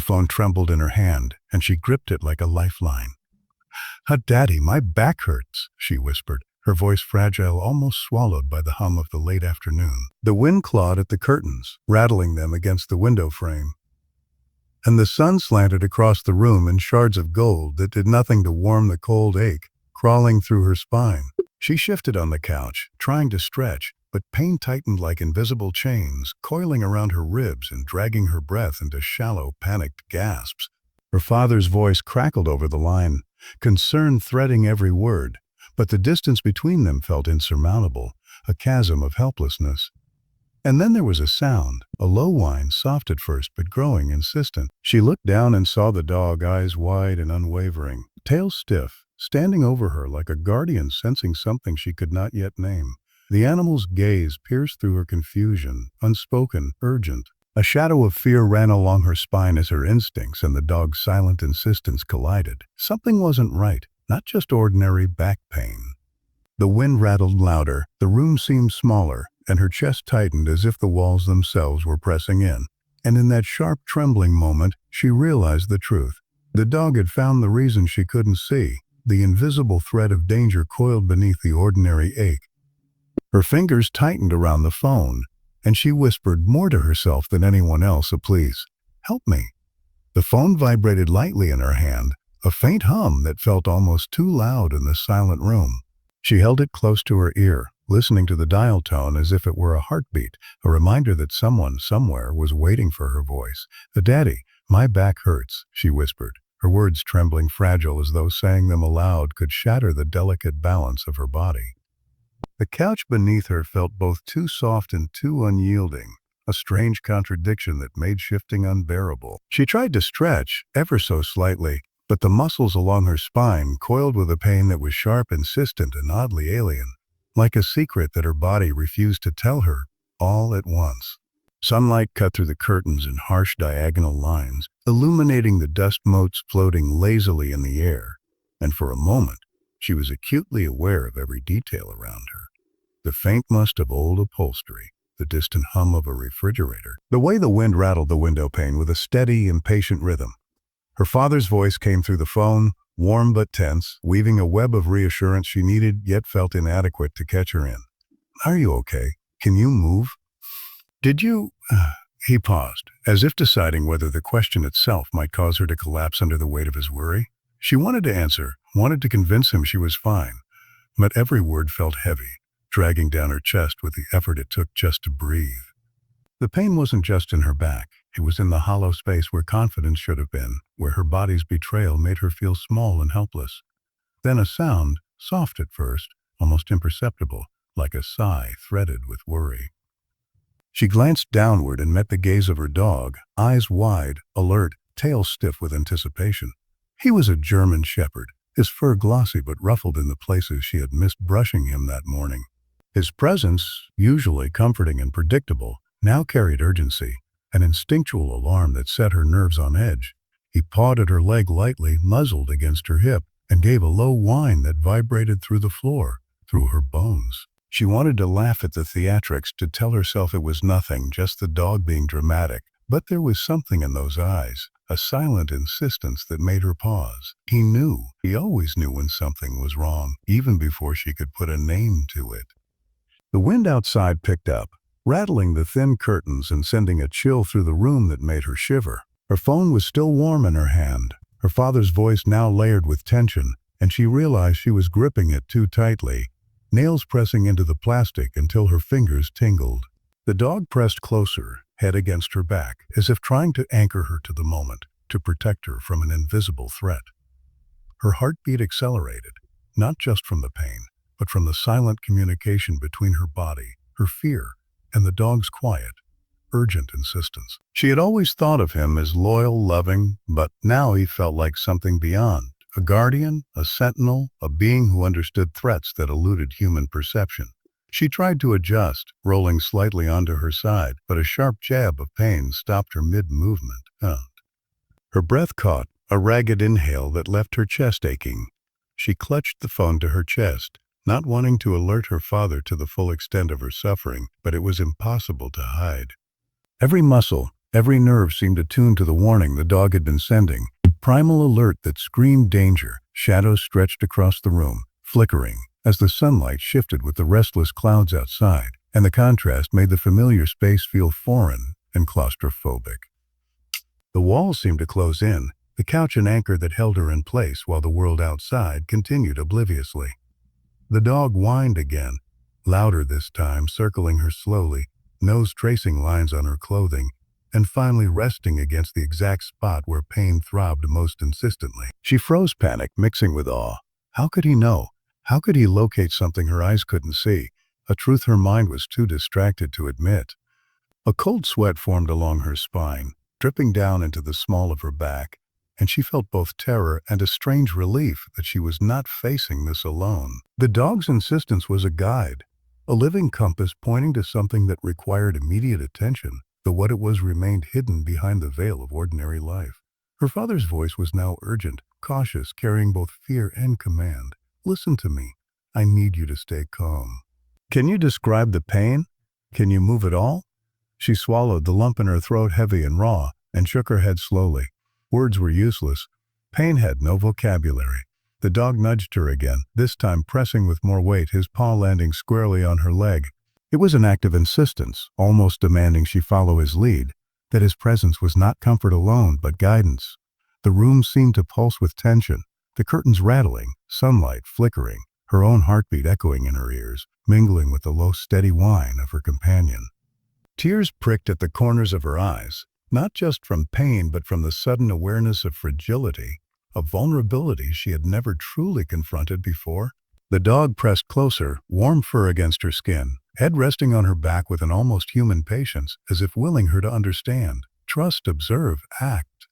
phone trembled in her hand, and she gripped it like a lifeline. Daddy, my back hurts," she whispered, her voice fragile, almost swallowed by the hum of the late afternoon. The wind clawed at the curtains, rattling them against the window frame, and the sun slanted across the room in shards of gold that did nothing to warm the cold ache crawling through her spine. She shifted on the couch, trying to stretch, but pain tightened like invisible chains, coiling around her ribs and dragging her breath into shallow, panicked gasps. Her father's voice crackled over the line, concern threading every word, but the distance between them felt insurmountable, a chasm of helplessness. And then there was a sound, a low whine, soft at first but growing insistent. She looked down and saw the dog, eyes wide and unwavering, tail stiff, standing over her like a guardian sensing something she could not yet name. The animal's gaze pierced through her confusion, unspoken, urgent. A shadow of fear ran along her spine as her instincts and the dog's silent insistence collided. Something wasn't right, not just ordinary back pain. The wind rattled louder, the room seemed smaller, and her chest tightened as if the walls themselves were pressing in. And in that sharp, trembling moment, she realized the truth. The dog had found the reason she couldn't see, the invisible thread of danger coiled beneath the ordinary ache. Her fingers tightened around the phone, and she whispered more to herself than anyone else, a please. "Help me." The phone vibrated lightly in her hand, a faint hum that felt almost too loud in the silent room. She held it close to her ear, listening to the dial tone as if it were a heartbeat, a reminder that someone somewhere was waiting for her voice. "Daddy, my back hurts," she whispered, her words trembling fragile as though saying them aloud could shatter the delicate balance of her body. The couch beneath her felt both too soft and too unyielding, a strange contradiction that made shifting unbearable. She tried to stretch, ever so slightly, but the muscles along her spine coiled with a pain that was sharp, insistent, and oddly alien, like a secret that her body refused to tell her all at once. Sunlight cut through the curtains in harsh diagonal lines, illuminating the dust motes floating lazily in the air, and for a moment, she was acutely aware of every detail around her. The faint must of old upholstery, the distant hum of a refrigerator, the way the wind rattled the window pane with a steady, impatient rhythm. Her father's voice came through the phone, warm but tense, weaving a web of reassurance she needed yet felt inadequate to catch her in. "Are you okay? Can you move? Did you—" He paused, as if deciding whether the question itself might cause her to collapse under the weight of his worry. She wanted to answer, wanted to convince him she was fine, but every word felt heavy, dragging down her chest with the effort it took just to breathe. The pain wasn't just in her back. It was in the hollow space where confidence should have been, where her body's betrayal made her feel small and helpless. Then a sound, soft at first, almost imperceptible, like a sigh threaded with worry. She glanced downward and met the gaze of her dog, eyes wide, alert, tail stiff with anticipation. He was a German shepherd, his fur glossy but ruffled in the places she had missed brushing him that morning. His presence, usually comforting and predictable, now carried urgency, an instinctual alarm that set her nerves on edge. He pawed at her leg lightly, muzzled against her hip, and gave a low whine that vibrated through the floor, through her bones. She wanted to laugh at the theatrics, to tell herself it was nothing, just the dog being dramatic, but there was something in those eyes, a silent insistence that made her pause. He knew, he always knew when something was wrong, even before she could put a name to it. The wind outside picked up, rattling the thin curtains and sending a chill through the room that made her shiver. Her phone was still warm in her hand, her father's voice now layered with tension, and she realized she was gripping it too tightly, nails pressing into the plastic until her fingers tingled. The dog pressed closer, head against her back, as if trying to anchor her to the moment, to protect her from an invisible threat. Her heartbeat accelerated, not just from the pain, but from the silent communication between her body, her fear, and the dog's quiet, urgent insistence. She had always thought of him as loyal, loving, but now he felt like something beyond. A guardian, a sentinel, a being who understood threats that eluded human perception. She tried to adjust, rolling slightly onto her side, but a sharp jab of pain stopped her mid-movement. Her breath caught, a ragged inhale that left her chest aching. She clutched the phone to her chest, not wanting to alert her father to the full extent of her suffering, but it was impossible to hide. Every muscle, Every nerve seemed attuned to the warning the dog had been sending. Primal alert that screamed danger. Shadows stretched across the room, flickering, as the sunlight shifted with the restless clouds outside, and the contrast made the familiar space feel foreign and claustrophobic. The walls seemed to close in, the couch an anchor that held her in place while the world outside continued obliviously. The dog whined again, louder this time, circling her slowly, nose tracing lines on her clothing, and finally resting against the exact spot where pain throbbed most insistently. She froze, panic mixing with awe. How could he know? How could he locate something her eyes couldn't see, a truth her mind was too distracted to admit? A cold sweat formed along her spine, dripping down into the small of her back, and she felt both terror and a strange relief that she was not facing this alone. The dog's insistence was a guide, a living compass pointing to something that required immediate attention, though what it was remained hidden behind the veil of ordinary life. Her father's voice was now urgent, cautious, carrying both fear and command. "Listen to me. I need you to stay calm." "Can you describe the pain? Can you move at all?" She swallowed, the lump in her throat heavy and raw, and shook her head slowly. Words were useless. Pain had no vocabulary. The dog nudged her again, this time pressing with more weight, his paw landing squarely on her leg. It was an act of insistence, almost demanding she follow his lead, that his presence was not comfort alone, but guidance. The room seemed to pulse with tension, the curtains rattling, sunlight flickering, her own heartbeat echoing in her ears, mingling with the low, steady whine of her companion. Tears pricked at the corners of her eyes, not just from pain but from the sudden awareness of fragility, of vulnerability she had never truly confronted before. The dog pressed closer, warm fur against her skin, head resting on her back with an almost human patience, as if willing her to understand, trust, observe, act.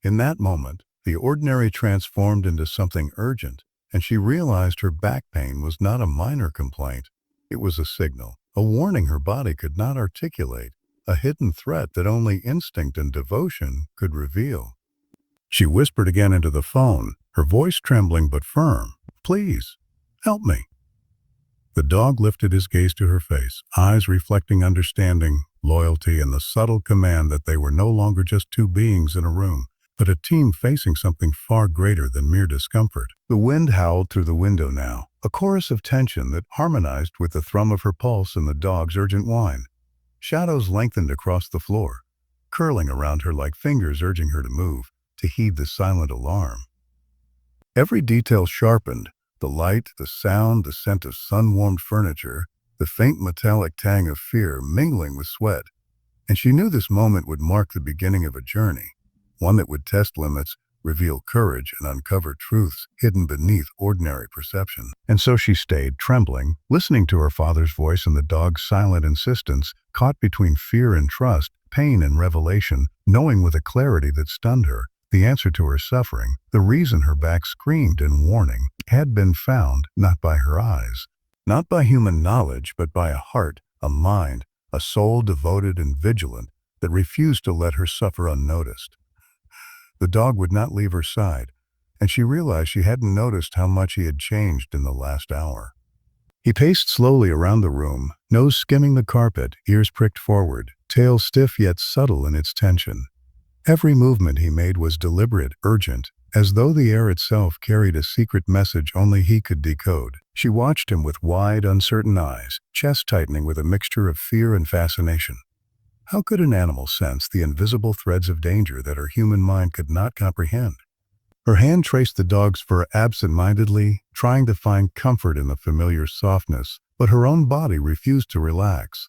In that moment, the ordinary transformed into something urgent, and she realized her back pain was not a minor complaint. It was a signal, a warning her body could not articulate, a hidden threat that only instinct and devotion could reveal. She whispered again into the phone, her voice trembling but firm. "Please, help me." The dog lifted his gaze to her face, eyes reflecting understanding, loyalty, and the subtle command that they were no longer just two beings in a room, but a team facing something far greater than mere discomfort. The wind howled through the window now, a chorus of tension that harmonized with the thrum of her pulse and the dog's urgent whine. Shadows lengthened across the floor, curling around her like fingers urging her to move, to heed the silent alarm. Every detail sharpened, the light, the sound, the scent of sun-warmed furniture, the faint metallic tang of fear mingling with sweat. And she knew this moment would mark the beginning of a journey, one that would test limits, reveal courage, and uncover truths hidden beneath ordinary perception. And so she stayed, trembling, listening to her father's voice and the dog's silent insistence, caught between fear and trust, pain and revelation, knowing with a clarity that stunned her, the answer to her suffering, the reason her back screamed in warning, had been found not by her eyes, not by human knowledge, but by a heart, a mind, a soul devoted and vigilant that refused to let her suffer unnoticed. The dog would not leave her side, and she realized she hadn't noticed how much he had changed in the last hour. He paced slowly around the room, nose skimming the carpet, ears pricked forward, tail stiff yet subtle in its tension. Every movement he made was deliberate, urgent, as though the air itself carried a secret message only he could decode. She watched him with wide, uncertain eyes, chest tightening with a mixture of fear and fascination. How could an animal sense the invisible threads of danger that her human mind could not comprehend? Her hand traced the dog's fur absent-mindedly, trying to find comfort in the familiar softness, but her own body refused to relax.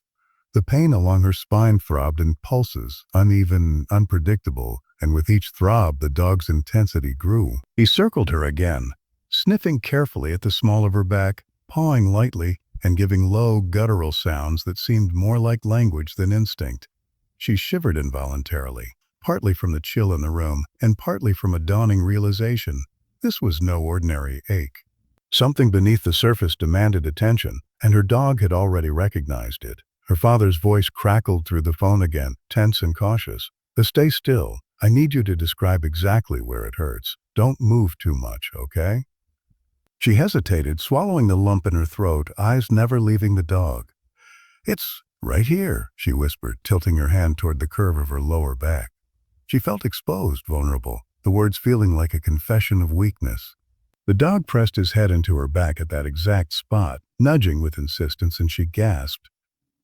The pain along her spine throbbed in pulses, uneven, unpredictable, and with each throb the dog's intensity grew. He circled her again, sniffing carefully at the small of her back, pawing lightly, and giving low, guttural sounds that seemed more like language than instinct. She shivered involuntarily, partly from the chill in the room, and partly from a dawning realization. This was no ordinary ache. Something beneath the surface demanded attention, and her dog had already recognized it. Her father's voice crackled through the phone again, tense and cautious. "Stay still. I need you to describe exactly where it hurts. Don't move too much, okay?" She hesitated, swallowing the lump in her throat, eyes never leaving the dog. "Right here," she whispered, tilting her hand toward the curve of her lower back. She felt exposed, vulnerable, the words feeling like a confession of weakness. The dog pressed his head into her back at that exact spot, nudging with insistence, and she gasped.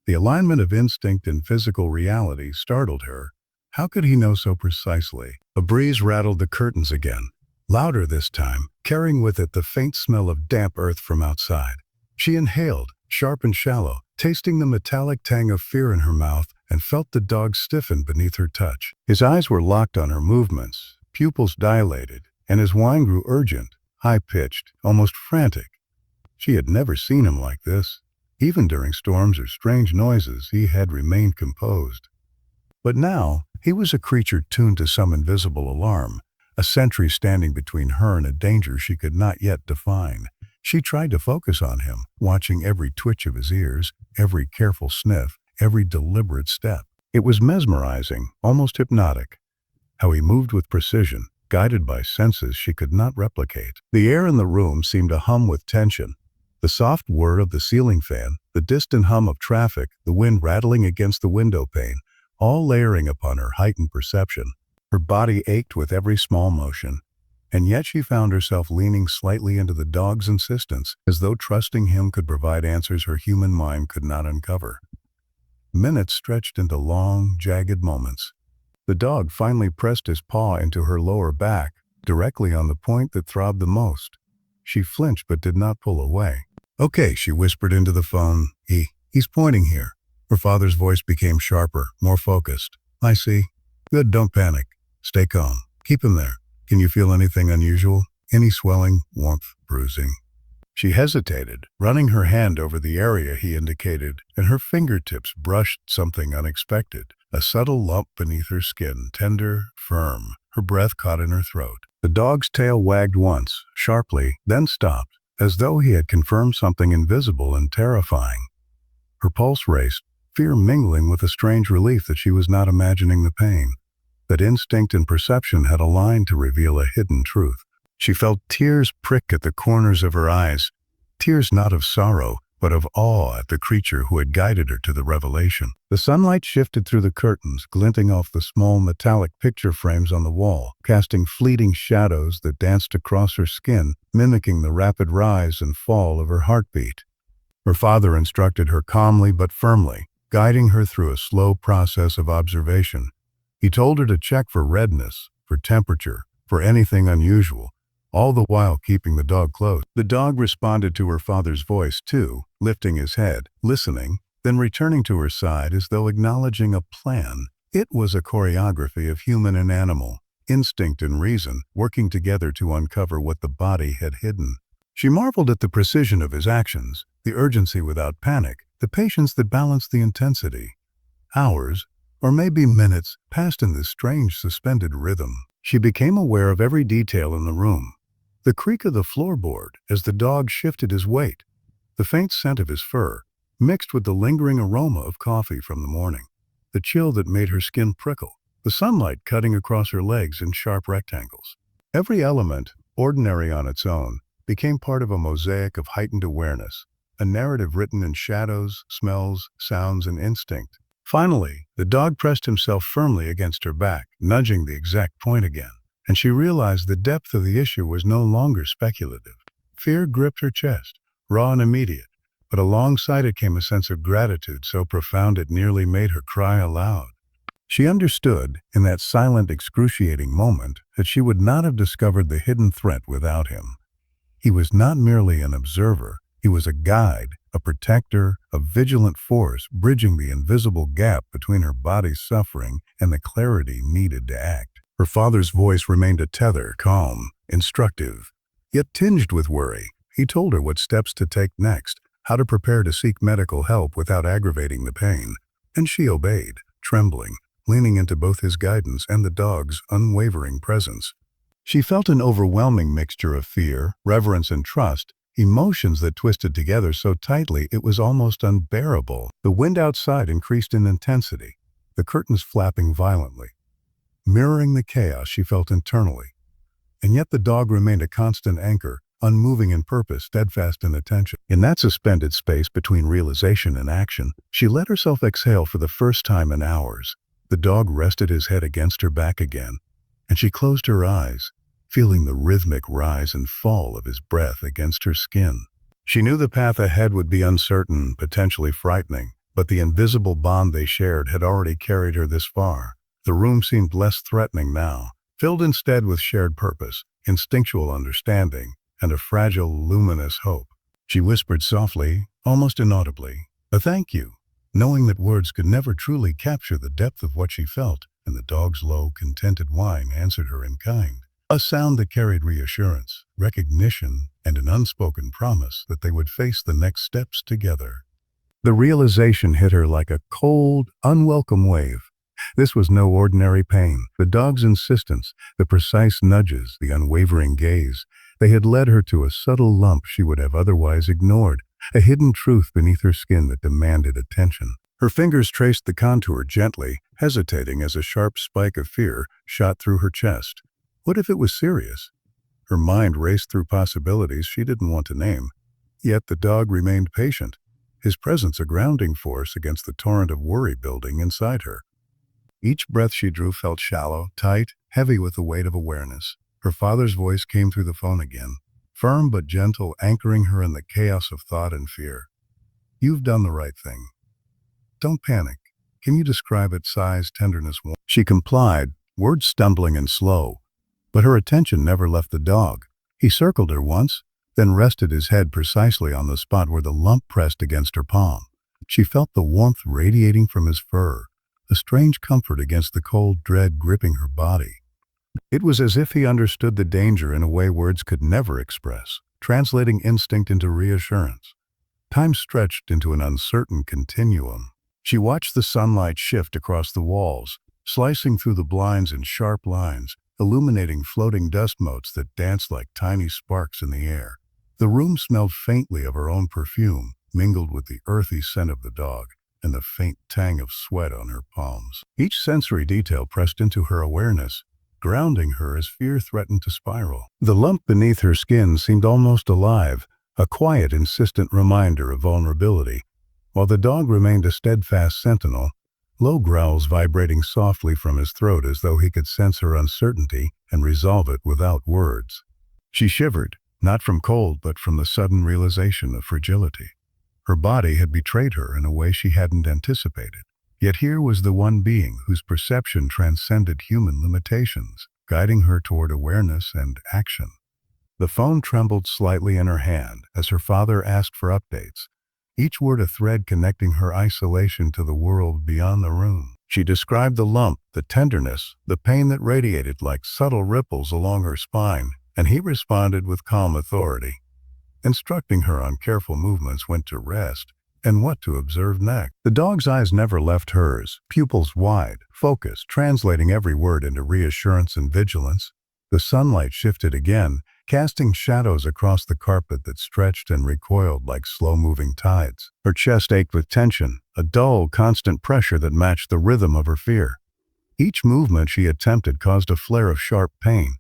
The alignment of instinct and physical reality startled her. How could he know so precisely? A breeze rattled the curtains again, louder this time, carrying with it the faint smell of damp earth from outside. She inhaled, sharp and shallow, tasting the metallic tang of fear in her mouth, and felt the dog stiffen beneath her touch. His eyes were locked on her movements, pupils dilated, and his whine grew urgent, high-pitched, almost frantic. She had never seen him like this. Even during storms or strange noises, he had remained composed. But now, he was a creature tuned to some invisible alarm, a sentry standing between her and a danger she could not yet define. She tried to focus on him, watching every twitch of his ears, every careful sniff, every deliberate step. It was mesmerizing, almost hypnotic. How he moved with precision, guided by senses she could not replicate. The air in the room seemed to hum with tension. The soft whir of the ceiling fan, the distant hum of traffic, the wind rattling against the window pane, all layering upon her heightened perception. Her body ached with every small motion, and yet she found herself leaning slightly into the dog's insistence, as though trusting him could provide answers her human mind could not uncover. Minutes stretched into long, jagged moments. The dog finally pressed his paw into her lower back, directly on the point that throbbed the most. She flinched but did not pull away. "Okay," she whispered into the phone. He's pointing here." Her father's voice became sharper, more focused. "I see. Good, don't panic. Stay calm. Keep him there. Can you feel anything unusual? Any swelling, warmth, bruising?" She hesitated, running her hand over the area he indicated, and her fingertips brushed something unexpected. A subtle lump beneath her skin, tender, firm. Her breath caught in her throat. The dog's tail wagged once, sharply, then stopped, as though he had confirmed something invisible and terrifying. Her pulse raced, fear mingling with a strange relief that she was not imagining the pain, that instinct and perception had aligned to reveal a hidden truth. She felt tears prick at the corners of her eyes, tears not of sorrow, but of awe at the creature who had guided her to the revelation. The sunlight shifted through the curtains, glinting off the small metallic picture frames on the wall, casting fleeting shadows that danced across her skin, mimicking the rapid rise and fall of her heartbeat. Her father instructed her calmly but firmly, guiding her through a slow process of observation. He told her to check for redness, for temperature, for anything unusual, all the while keeping the dog close. The dog responded to her father's voice too, lifting his head, listening, then returning to her side as though acknowledging a plan. It was a choreography of human and animal, instinct and reason, working together to uncover what the body had hidden. She marveled at the precision of his actions, the urgency without panic, the patience that balanced the intensity. Hours, or maybe minutes, passed in this strange suspended rhythm. She became aware of every detail in the room. The creak of the floorboard as the dog shifted his weight, the faint scent of his fur, mixed with the lingering aroma of coffee from the morning, the chill that made her skin prickle, the sunlight cutting across her legs in sharp rectangles. Every element, ordinary on its own, became part of a mosaic of heightened awareness, a narrative written in shadows, smells, sounds, and instinct. Finally, the dog pressed himself firmly against her back, nudging the exact point again, and she realized the depth of the issue was no longer speculative. Fear gripped her chest, raw and immediate, but alongside it came a sense of gratitude so profound it nearly made her cry aloud. She understood, in that silent, excruciating moment, that she would not have discovered the hidden threat without him. He was not merely an observer, he was a guide, a protector, a vigilant force bridging the invisible gap between her body's suffering and the clarity needed to act. Her father's voice remained a tether, calm, instructive, yet tinged with worry. He told her what steps to take next, how to prepare to seek medical help without aggravating the pain, and she obeyed, trembling, leaning into both his guidance and the dog's unwavering presence. She felt an overwhelming mixture of fear, reverence, and trust, emotions that twisted together so tightly it was almost unbearable. The wind outside increased in intensity, the curtains flapping violently, mirroring the chaos she felt internally. And yet the dog remained a constant anchor, unmoving in purpose, steadfast in attention. In that suspended space between realization and action, she let herself exhale for the first time in hours. The dog rested his head against her back again, and she closed her eyes, feeling the rhythmic rise and fall of his breath against her skin. She knew the path ahead would be uncertain, potentially frightening, but the invisible bond they shared had already carried her this far. The room seemed less threatening now, filled instead with shared purpose, instinctual understanding, and a fragile, luminous hope. She whispered softly, almost inaudibly, "A thank you," knowing that words could never truly capture the depth of what she felt, and the dog's low, contented whine answered her in kind. A sound that carried reassurance, recognition, and an unspoken promise that they would face the next steps together. The realization hit her like a cold, unwelcome wave. This was no ordinary pain. The dog's insistence, the precise nudges, the unwavering gaze, they had led her to a subtle lump she would have otherwise ignored, a hidden truth beneath her skin that demanded attention. Her fingers traced the contour gently, hesitating as a sharp spike of fear shot through her chest. What if it was serious? Her mind raced through possibilities she didn't want to name. Yet the dog remained patient, his presence a grounding force against the torrent of worry building inside her. Each breath she drew felt shallow, tight, heavy with the weight of awareness. Her father's voice came through the phone again, firm but gentle, anchoring her in the chaos of thought and fear. "You've done the right thing. Don't panic. Can you describe its size, tenderness?" She complied, words stumbling and slow, but her attention never left the dog. He circled her once, then rested his head precisely on the spot where the lump pressed against her palm. She felt the warmth radiating from his fur, a strange comfort against the cold dread gripping her body. It was as if he understood the danger in a way words could never express, translating instinct into reassurance. Time stretched into an uncertain continuum. She watched the sunlight shift across the walls, slicing through the blinds in sharp lines, illuminating floating dust motes that danced like tiny sparks in the air. The room smelled faintly of her own perfume, mingled with the earthy scent of the dog and the faint tang of sweat on her palms. Each sensory detail pressed into her awareness, grounding her as fear threatened to spiral. The lump beneath her skin seemed almost alive, a quiet, insistent reminder of vulnerability, while the dog remained a steadfast sentinel, low growls vibrating softly from his throat as though he could sense her uncertainty and resolve it without words. She shivered, not from cold but from the sudden realization of fragility. Her body had betrayed her in a way she hadn't anticipated. Yet here was the one being whose perception transcended human limitations, guiding her toward awareness and action. The phone trembled slightly in her hand as her father asked for updates, each word a thread connecting her isolation to the world beyond the room. She described the lump, the tenderness, the pain that radiated like subtle ripples along her spine, and he responded with calm authority, instructing her on careful movements when to rest and what to observe next. The dog's eyes never left hers, pupils wide, focused, translating every word into reassurance and vigilance. The sunlight shifted again, casting shadows across the carpet that stretched and recoiled like slow-moving tides. Her chest ached with tension, a dull, constant pressure that matched the rhythm of her fear. Each movement she attempted caused a flare of sharp pain,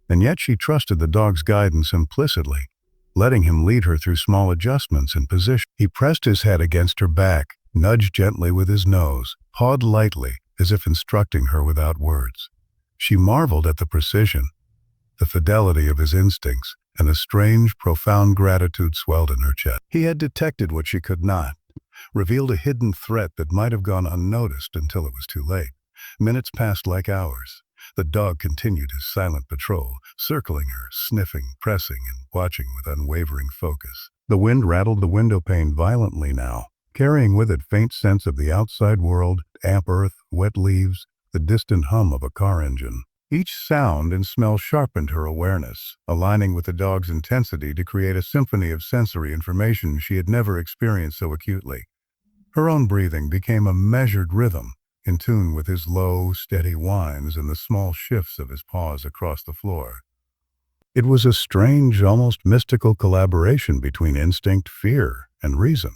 and yet she trusted the dog's guidance implicitly, letting him lead her through small adjustments in position. He pressed his head against her back, nudged gently with his nose, pawed lightly, as if instructing her without words. She marveled at the precision, the fidelity of his instincts, and a strange, profound gratitude swelled in her chest. He had detected what she could not, revealed a hidden threat that might have gone unnoticed until it was too late. Minutes passed like hours. The dog continued his silent patrol, circling her, sniffing, pressing, and watching with unwavering focus. The wind rattled the window pane violently now, carrying with it faint sense of the outside world, damp earth, wet leaves, the distant hum of a car engine. Each sound and smell sharpened her awareness, aligning with the dog's intensity to create a symphony of sensory information she had never experienced so acutely. Her own breathing became a measured rhythm, in tune with his low, steady whines and the small shifts of his paws across the floor. It was a strange, almost mystical collaboration between instinct, fear, and reason.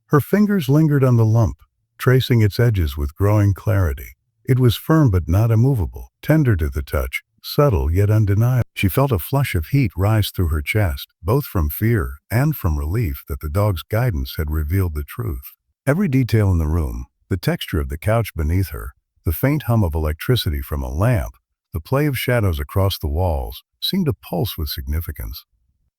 Her fingers lingered on the lump, tracing its edges with growing clarity. It was firm but not immovable, tender to the touch, subtle yet undeniable. She felt a flush of heat rise through her chest, both from fear and from relief that the dog's guidance had revealed the truth. Every detail in the room, the texture of the couch beneath her, the faint hum of electricity from a lamp, the play of shadows across the walls, seemed to pulse with significance.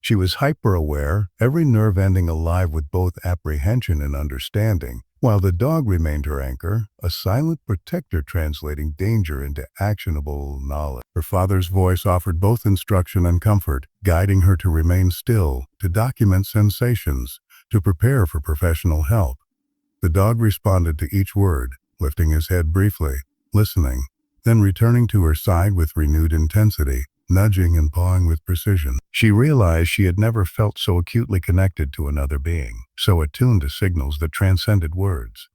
She was hyper-aware, every nerve ending alive with both apprehension and understanding, while the dog remained her anchor, a silent protector translating danger into actionable knowledge. Her father's voice offered both instruction and comfort, guiding her to remain still, to document sensations, to prepare for professional help. The dog responded to each word, lifting his head briefly, listening, then returning to her side with renewed intensity, nudging and pawing with precision. She realized she had never felt so acutely connected to another being, so attuned to signals that transcended words.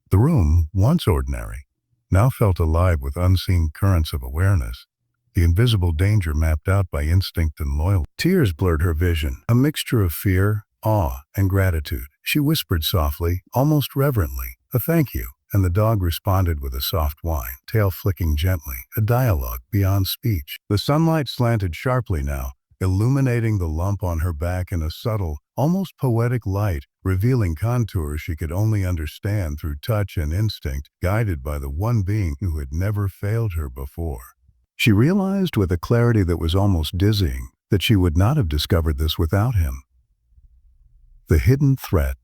The room, once ordinary, now felt alive with unseen currents of awareness, the invisible danger mapped out by instinct and loyalty. Tears blurred her vision, a mixture of fear, awe, and gratitude. She whispered softly, almost reverently, "A thank you," and the dog responded with a soft whine, tail flicking gently, a dialogue beyond speech. The sunlight slanted sharply now, illuminating the lump on her back in a subtle, almost poetic light, revealing contours she could only understand through touch and instinct, guided by the one being who had never failed her before. She realized with a clarity that was almost dizzying that she would not have discovered this without him. The hidden threat,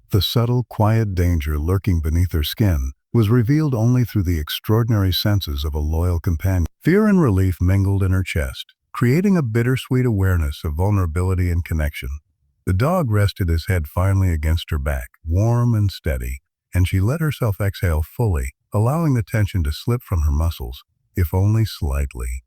the subtle, quiet danger lurking beneath her skin, was revealed only through the extraordinary senses of a loyal companion. Fear and relief mingled in her chest, creating a bittersweet awareness of vulnerability and connection. The dog rested his head finally against her back, warm and steady, and she let herself exhale fully, allowing the tension to slip from her muscles, if only slightly.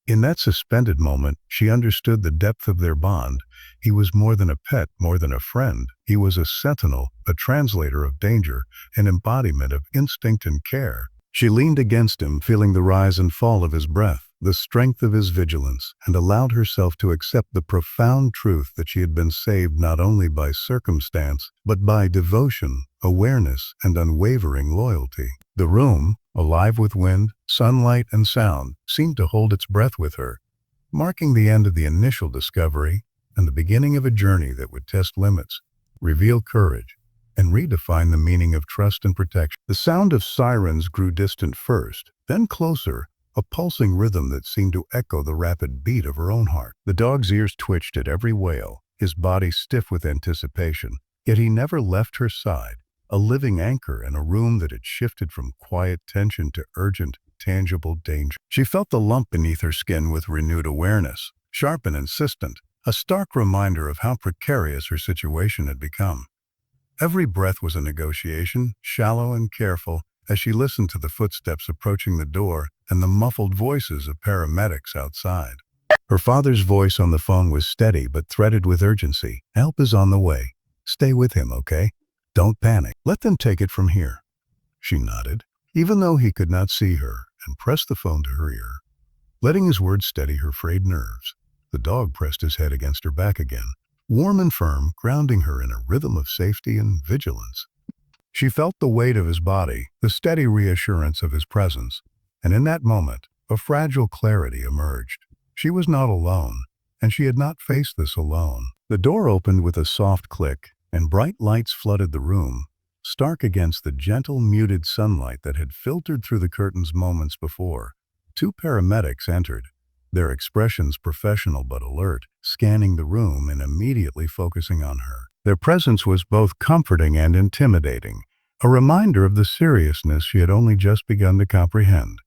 In that suspended moment, she understood the depth of their bond. He was more than a pet, more than a friend. He was a sentinel, a translator of danger, an embodiment of instinct and care. She leaned against him, feeling the rise and fall of his breath, the strength of his vigilance, and allowed herself to accept the profound truth that she had been saved not only by circumstance, but by devotion, awareness, and unwavering loyalty. The room, alive with wind, sunlight, and sound, seemed to hold its breath with her, marking the end of the initial discovery and the beginning of a journey that would test limits, reveal courage, and redefine the meaning of trust and protection. The sound of sirens grew distant first, then closer, a pulsing rhythm that seemed to echo the rapid beat of her own heart. The dog's ears twitched at every wail, his body stiff with anticipation, yet he never left her side, a living anchor in a room that had shifted from quiet tension to urgent, tangible danger. She felt the lump beneath her skin with renewed awareness, sharp and insistent, a stark reminder of how precarious her situation had become. Every breath was a negotiation, shallow and careful, as she listened to the footsteps approaching the door and the muffled voices of paramedics outside. Her father's voice on the phone was steady but threaded with urgency. "Help is on the way. Stay with him, okay? Don't panic. Let them take it from here." She nodded, even though he could not see her, and pressed the phone to her ear, letting his words steady her frayed nerves. The dog pressed his head against her back again, warm and firm, grounding her in a rhythm of safety and vigilance. She felt the weight of his body, the steady reassurance of his presence, and in that moment, a fragile clarity emerged. She was not alone, and she had not faced this alone. The door opened with a soft click, and bright lights flooded the room, stark against the gentle, muted sunlight that had filtered through the curtains moments before. Two paramedics entered, their expressions professional but alert, scanning the room and immediately focusing on her. Their presence was both comforting and intimidating, a reminder of the seriousness she had only just begun to comprehend.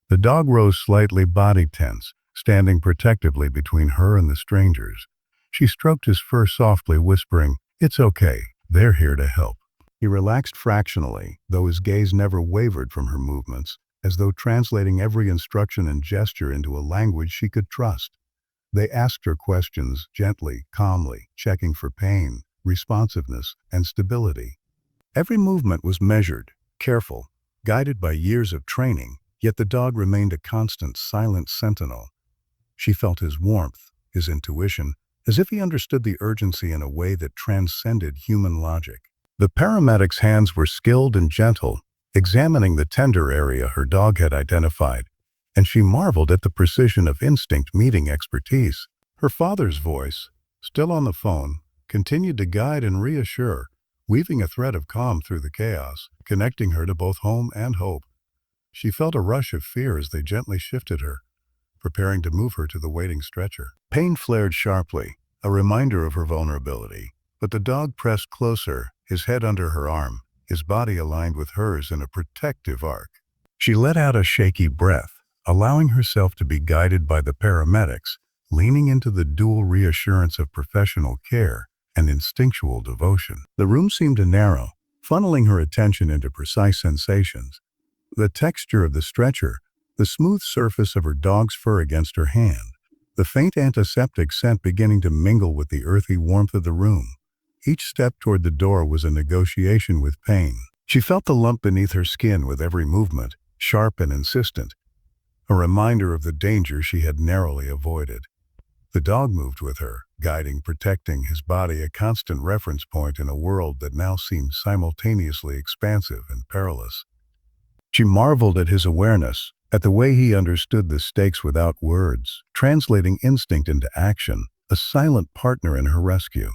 The dog rose slightly, body tense, standing protectively between her and the strangers. She stroked his fur softly, whispering, "It's okay, they're here to help." He relaxed fractionally, though his gaze never wavered from her movements, as though translating every instruction and gesture into a language she could trust. They asked her questions gently, calmly, checking for pain, responsiveness, and stability. Every movement was measured, careful, guided by years of training, yet the dog remained a constant, silent sentinel. She felt his warmth, his intuition, as if he understood the urgency in a way that transcended human logic. The paramedic's hands were skilled and gentle, examining the tender area her dog had identified, and she marveled at the precision of instinct meeting expertise. Her father's voice, still on the phone, continued to guide and reassure, weaving a thread of calm through the chaos, connecting her to both home and hope. She felt a rush of fear as they gently shifted her, preparing to move her to the waiting stretcher. Pain flared sharply, a reminder of her vulnerability, but the dog pressed closer, his head under her arm, his body aligned with hers in a protective arc. She let out a shaky breath, allowing herself to be guided by the paramedics, leaning into the dual reassurance of professional care and instinctual devotion. The room seemed to narrow, funneling her attention into precise sensations. The texture of the stretcher, the smooth surface of her dog's fur against her hand, the faint antiseptic scent beginning to mingle with the earthy warmth of the room. Each step toward the door was a negotiation with pain. She felt the lump beneath her skin with every movement, sharp and insistent, a reminder of the danger she had narrowly avoided. The dog moved with her, guiding, protecting, his body a constant reference point in a world that now seemed simultaneously expansive and perilous. She marveled at his awareness, at the way he understood the stakes without words, translating instinct into action, a silent partner in her rescue.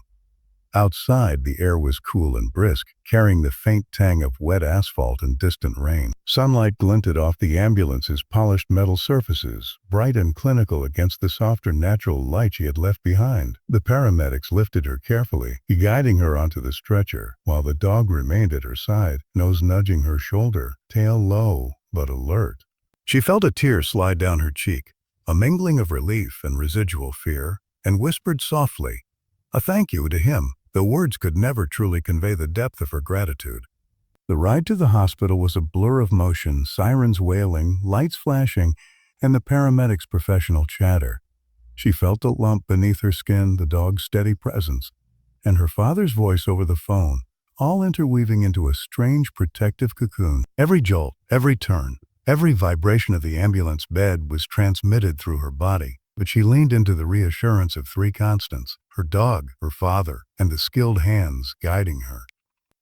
Outside, the air was cool and brisk, carrying the faint tang of wet asphalt and distant rain. Sunlight glinted off the ambulance's polished metal surfaces, bright and clinical against the softer natural light she had left behind. The paramedics lifted her carefully, guiding her onto the stretcher, while the dog remained at her side, nose nudging her shoulder, tail low but alert. She felt a tear slide down her cheek, a mingling of relief and residual fear, and whispered softly, a thank you to him, though words could never truly convey the depth of her gratitude. The ride to the hospital was a blur of motion, sirens wailing, lights flashing, and the paramedics' professional chatter. She felt the lump beneath her skin, the dog's steady presence, and her father's voice over the phone, all interweaving into a strange protective cocoon. Every jolt, every turn, every vibration of the ambulance bed was transmitted through her body, but she leaned into the reassurance of three constants: her dog, her father, and the skilled hands guiding her.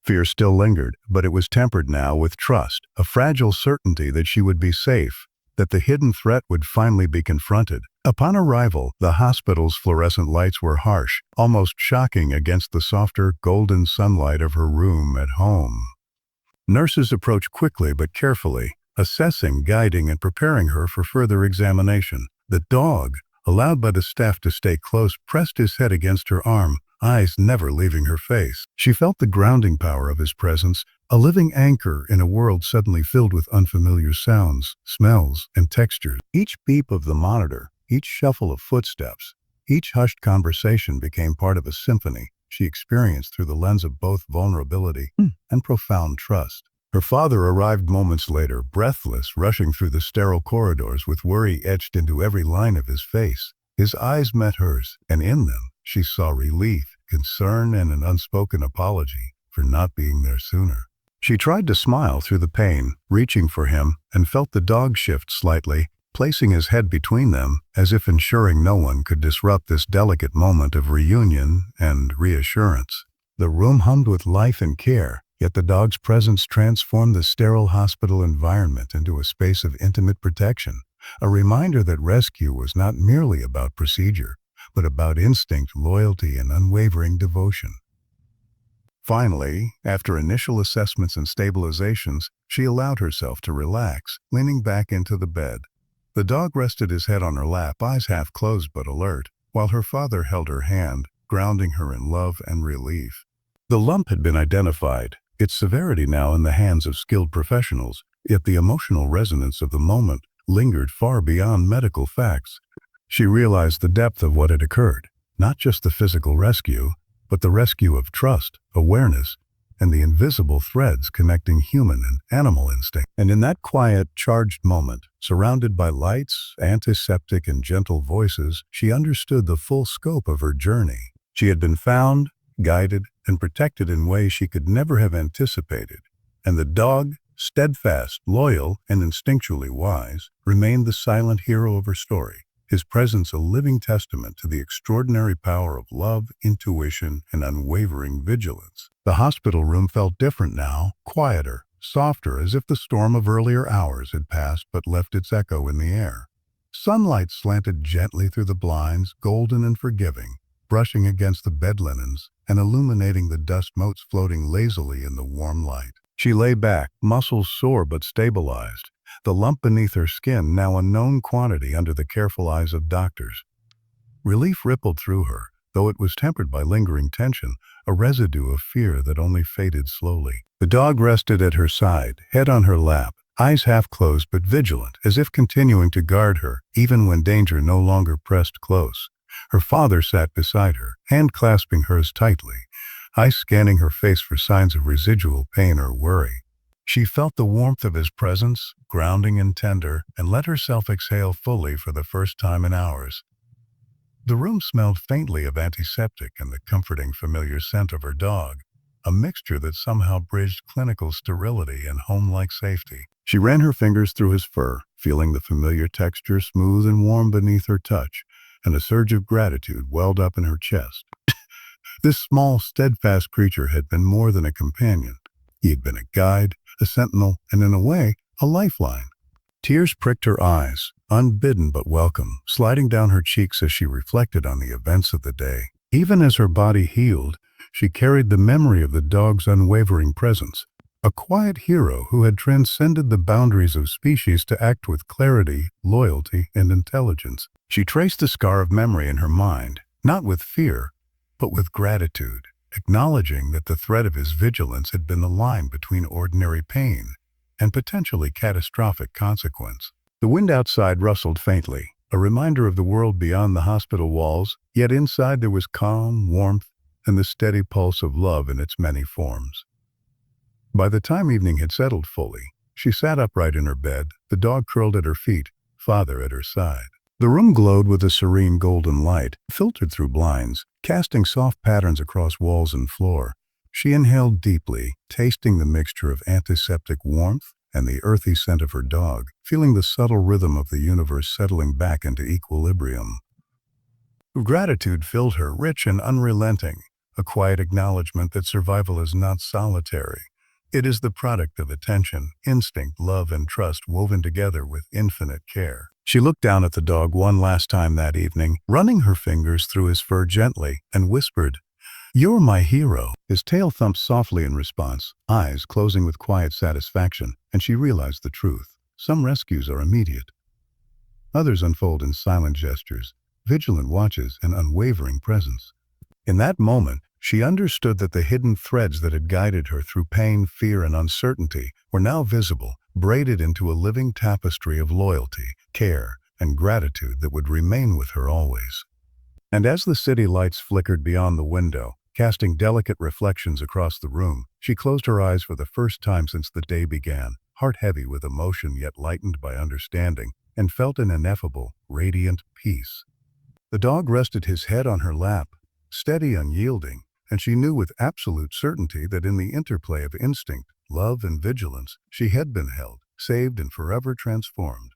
Fear still lingered, but it was tempered now with trust, a fragile certainty that she would be safe, that the hidden threat would finally be confronted. Upon arrival, the hospital's fluorescent lights were harsh, almost shocking against the softer, golden sunlight of her room at home. Nurses approached quickly but carefully, assessing, guiding, and preparing her for further examination. The dog, allowed by the staff to stay close, pressed his head against her arm, eyes never leaving her face. She felt the grounding power of his presence, a living anchor in a world suddenly filled with unfamiliar sounds, smells, and textures. Each beep of the monitor, each shuffle of footsteps, each hushed conversation became part of a symphony she experienced through the lens of both vulnerability and profound trust. Her father arrived moments later, breathless, rushing through the sterile corridors with worry etched into every line of his face. His eyes met hers, and in them she saw relief, concern, and an unspoken apology for not being there sooner. She tried to smile through the pain, reaching for him, and felt the dog shift slightly, placing his head between them, as if ensuring no one could disrupt this delicate moment of reunion and reassurance. The room hummed with life and care, yet the dog's presence transformed the sterile hospital environment into a space of intimate protection, a reminder that rescue was not merely about procedure, but about instinct, loyalty, and unwavering devotion. Finally, after initial assessments and stabilizations, she allowed herself to relax, leaning back into the bed. The dog rested his head on her lap, eyes half closed but alert, while her father held her hand, grounding her in love and relief. The lump had been identified, its severity now in the hands of skilled professionals, yet the emotional resonance of the moment lingered far beyond medical facts. She realized the depth of what had occurred, not just the physical rescue, but the rescue of trust, awareness, and the invisible threads connecting human and animal instinct. And in that quiet, charged moment, surrounded by lights, antiseptic, and gentle voices, she understood the full scope of her journey. She had been found, guided, and protected in ways she could never have anticipated. And the dog, steadfast, loyal, and instinctually wise, remained the silent hero of her story, his presence a living testament to the extraordinary power of love, intuition, and unwavering vigilance. The hospital room felt different now, quieter, softer as if the storm of earlier hours had passed but left its echo in the air. Sunlight slanted gently through the blinds, golden and forgiving, brushing against the bed linens and illuminating the dust motes floating lazily in the warm light. She lay back, muscles sore but stabilized, the lump beneath her skin now a known quantity under the careful eyes of doctors. Relief rippled through her, though it was tempered by lingering tension, a residue of fear that only faded slowly. The dog rested at her side, head on her lap, eyes half closed but vigilant, as if continuing to guard her, even when danger no longer pressed close. Her father sat beside her, hand clasping hers tightly, eyes scanning her face for signs of residual pain or worry. She felt the warmth of his presence, grounding and tender, and let herself exhale fully for the first time in hours. The room smelled faintly of antiseptic and the comforting familiar scent of her dog, a mixture that somehow bridged clinical sterility and home-like safety. She ran her fingers through his fur, feeling the familiar texture smooth and warm beneath her touch, and a surge of gratitude welled up in her chest. This small, steadfast creature had been more than a companion. He had been a guide, a sentinel, and in a way, a lifeline. Tears pricked her eyes, unbidden but welcome, sliding down her cheeks as she reflected on the events of the day. Even as her body healed, she carried the memory of the dog's unwavering presence, a quiet hero who had transcended the boundaries of species to act with clarity, loyalty, and intelligence. She traced the scar of memory in her mind, not with fear, but with gratitude, acknowledging that the threat of his vigilance had been the line between ordinary pain and potentially catastrophic consequence. The wind outside rustled faintly, a reminder of the world beyond the hospital walls, yet inside there was calm, warmth, and the steady pulse of love in its many forms. By the time evening had settled fully, she sat upright in her bed, the dog curled at her feet, father at her side. The room glowed with a serene golden light, filtered through blinds, casting soft patterns across walls and floor. She inhaled deeply, tasting the mixture of antiseptic warmth and the earthy scent of her dog, feeling the subtle rhythm of the universe settling back into equilibrium. Gratitude filled her, rich and unrelenting, a quiet acknowledgement that survival is not solitary. It is the product of attention, instinct, love, and trust woven together with infinite care. She looked down at the dog one last time that evening, running her fingers through his fur gently, and whispered, "You're my hero." His tail thumped softly in response, eyes closing with quiet satisfaction, and she realized the truth. Some rescues are immediate. Others unfold in silent gestures, vigilant watches, and unwavering presence. In that moment, she understood that the hidden threads that had guided her through pain, fear, and uncertainty were now visible, braided into a living tapestry of loyalty, care, and gratitude that would remain with her always. And as the city lights flickered beyond the window, casting delicate reflections across the room, she closed her eyes for the first time since the day began, heart heavy with emotion yet lightened by understanding, and felt an ineffable, radiant peace. The dog rested his head on her lap, steady, unyielding, and she knew with absolute certainty that in the interplay of instinct, love, and vigilance, she had been held, saved, and forever transformed.